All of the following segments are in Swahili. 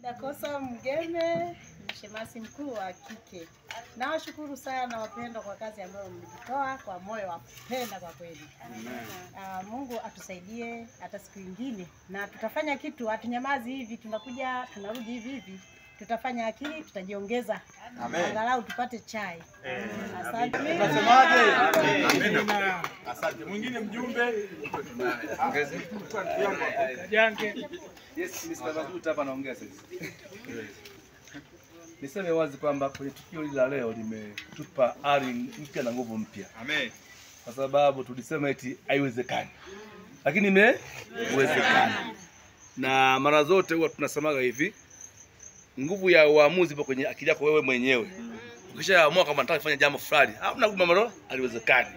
Yakosa Mgeme, mshemasi mkuu wa kike. Nawashukuru sana wapendwa kwa kazi ambayo mlijitoa kwa moyo wa kupenda kwa kweli. Mungu atusaidie hata siku nyingine na tutafanya kitu, hatunyamazi hivi, tunakuja tunarudi hivi hivi. Tutafanya akili, tutajiongeza. Angalau tupate chai. Asante. Unasemaje? Amina. Asante. Mwingine mjumbe? Ongeze. Jange. Yes, Mr. Mazuta hapa naongea sasa. Niseme wazi kwamba kwenye tukio hili la leo limetupa ari mpya na nguvu mpya. Amen. Kwa sababu tulisema eti haiwezekani. Lakini imewezekana. Na mara zote huwa tunasemaga hivi, nguvu ya uamuzi ipo kwenye akili yako wewe mwenyewe. Ukishaamua kama nataka kufanya jambo fulani, hamna mambo haliwezekani.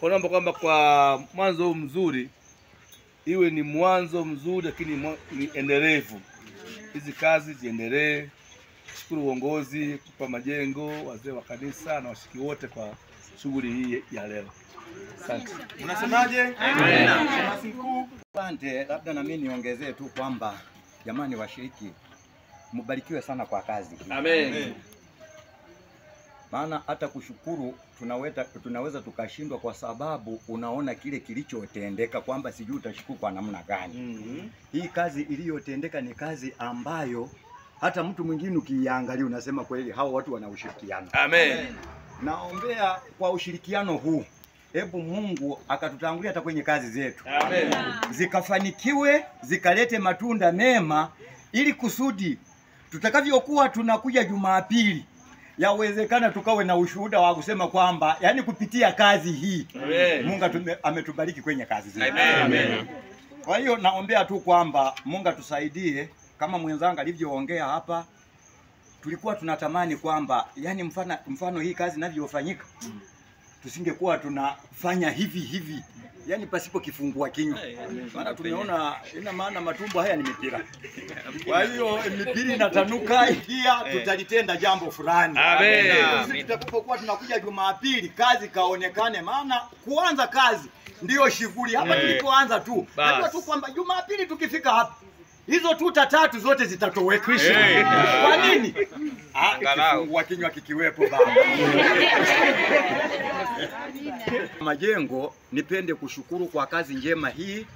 Kwa naomba kwamba kwa mwanzo mzuri iwe ni mwanzo mzuri, lakini ni endelevu. Hizi kazi ziendelee. Shukuru uongozi, kupa majengo, wazee wa kanisa na washiriki wote kwa shughuli hii ya leo. Asante. Unasemaje? Amina. Asante, labda na mimi niongezee tu kwamba jamani washiriki mbarikiwe sana kwa kazi hii. Amen. Maana hata kushukuru tunaweza tukashindwa kwa sababu unaona kile kilichotendeka kwamba sijui utashukuru kwa namna gani. Hii kazi iliyotendeka ni kazi ambayo hata mtu mwingine ukiangalia unasema kweli hao watu wana ushirikiano. Amen. Naombea kwa ushirikiano huu, hebu Mungu akatutangulia hata kwenye kazi zetu. Amen. Zikafanikiwe, zikalete matunda mema ili kusudi tutakavyokuwa tunakuja Jumapili yawezekana tukawe na ushuhuda wa kusema kwamba yani kupitia kazi hii Mungu ametubariki kwenye kazi zetu. Amen. Kwa hiyo naombea tu kwamba Mungu atusaidie kama mwenzangu alivyoongea hapa. Tulikuwa tunatamani kwamba yani mfano hii kazi inavyofanyika tusingekuwa tunafanya hivi yani pasipo kifungua kinywa. Maana tumeona ina maana matumbo haya ni mipira. Kwa hiyo mipira inatanuka pia tutalitenda jambo fulani. Amen. Tutakapokuwa tunakuja Jumapili kazi kaonekane, maana kuanza kazi ndio shughuli hapa tulipoanza tu. Najua tu kwamba Jumapili tukifika hapa hizo tuta tatu zote zitatoweka. Kwa nini? Kifungua kinywa kikiwepo baba. Majengo, nipende kushukuru kwa kazi njema hii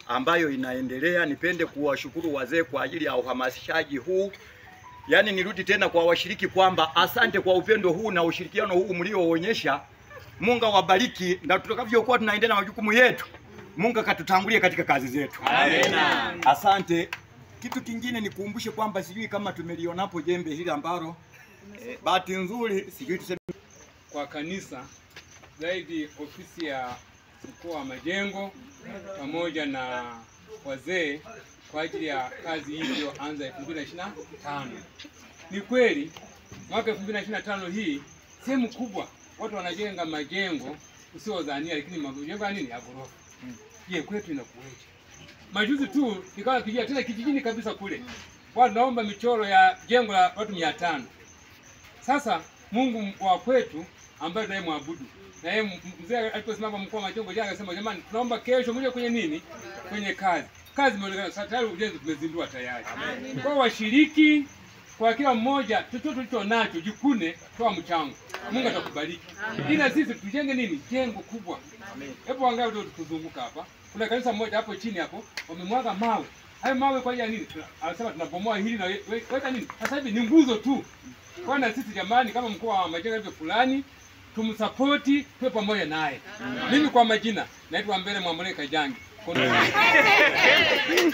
ambayo inaendelea. Nipende kuwashukuru wazee kwa ajili ya uhamasishaji huu. Yaani nirudi tena kwa washiriki kwamba asante kwa upendo huu na ushirikiano huu mlioonyesha. Mungu awabariki na tutakavyokuwa tunaendelea na majukumu yetu, Mungu akatutangulie katika kazi zetu. Amina. Asante. Kitu kingine nikukumbushe kwamba sijui kama tumelionapo jembe hili ambalo bahati nzuri sijui tuseme kwa kanisa zaidi ofisi ya mkoa wa majengo pamoja na wazee kwa ajili ya kazi hii iliyoanza 2025. Ni kweli mwaka 2025 hii sehemu kubwa watu wanajenga majengo usiodhania, lakini majengo nini ya ghorofa. Je, kwetu inakuweje? Majuzi tu nikawa kijia tena kijijini kabisa kule, wao naomba michoro ya jengo la watu 500. Sasa Mungu wa kwetu ambaye naye muabudu, na yeye mzee aliposimama mkuu wa majengo jana akasema jamani, tunaomba kesho mje kwenye nini? Kwenye kazi. Kazi imeonekana sasa tayari, ujenzi tumezindua tayari. Kwa washiriki, kwa kila mmoja chochote tulicho nacho jikune, toa mchango. Mungu atakubariki. Ila sisi tujenge nini? Jengo kubwa. Hebu angalau ndio tukuzunguka hapa. Kuna kanisa moja hapo chini hapo wamemwaga mawe. Hayo mawe kwa ajili ya nini? Anasema tunabomoa hili na weka nini? Sasa hivi ni nguzo tu. Kwa na sisi jamani, kama mkoa wa majengo hivyo fulani tumsapoti, tuwe pamoja naye. Mimi kwa majina naitwa Mbele Mwamoleka Jangi.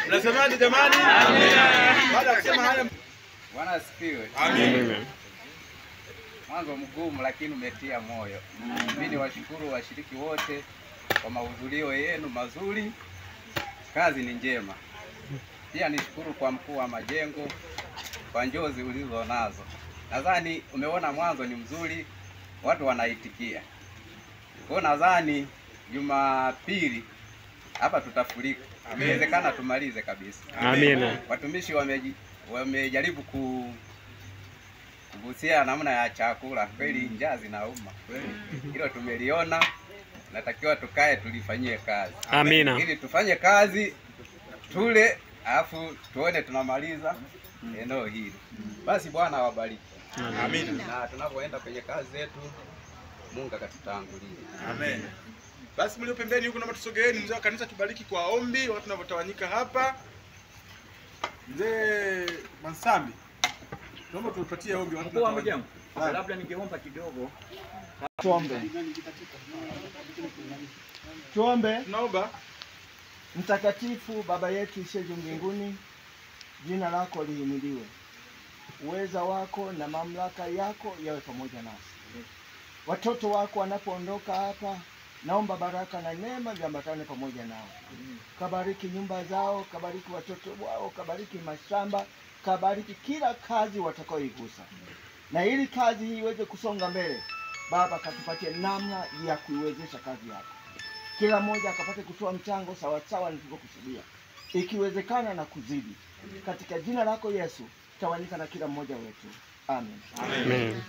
Unasemaje jamani? Amina. Baada ya kusema haya Bwana asifiwe. Amen. Mwanzo mgumu lakini umetia moyo. Mimi niwashukuru washiriki wote kwa mahudhurio yenu mazuri. Kazi ni njema. Pia nishukuru kwa mkuu wa majengo kwa njozi ulizo nazo. Nadhani umeona mwanzo ni mzuri, watu wanaitikia. Kwa nadhani Jumapili hapa tutafurika. Inawezekana tumalize kabisa. Amina. Watumishi wamejaribu kugusia namna ya chakula. Kweli njaa zinauma. Hilo tumeliona. Natakiwa tukae tulifanyie kazi. Amina. Ili tufanye kazi tule, alafu tuone tunamaliza eneo hili. Basi Bwana awabariki. Amina. Na tunapoenda kwenye kazi zetu, Mungu akatutangulie. Amen. Basi mlio pembeni huko naomba tusogeeni, mzee wa kanisa tubariki kwa ombi wakati tunapotawanyika hapa. Mzee Mansambi, naomba tupatie ombi wakati Mkuu wa tunapotawanyika. majengo, labda ningeomba kidogo. Tuombe. Tuombe. Tunaomba. Mtakatifu Baba yetu ishiye juu mbinguni, jina lako lihimidiwe. Uweza wako na mamlaka yako yawe pamoja nasi. Watoto wako wanapoondoka hapa, naomba baraka na neema viambatane pamoja nao. Kabariki nyumba zao, kabariki watoto wao, kabariki mashamba, kabariki kila kazi watakaoigusa. Na ili kazi hii iweze kusonga mbele, Baba katupatie namna ya kuiwezesha kazi yako. Kila mmoja akapate kutoa mchango sawa sawa nilivyokusudia, ikiwezekana na kuzidi. Katika jina lako Yesu, tawanyika na kila mmoja wetu. Amen. Amen.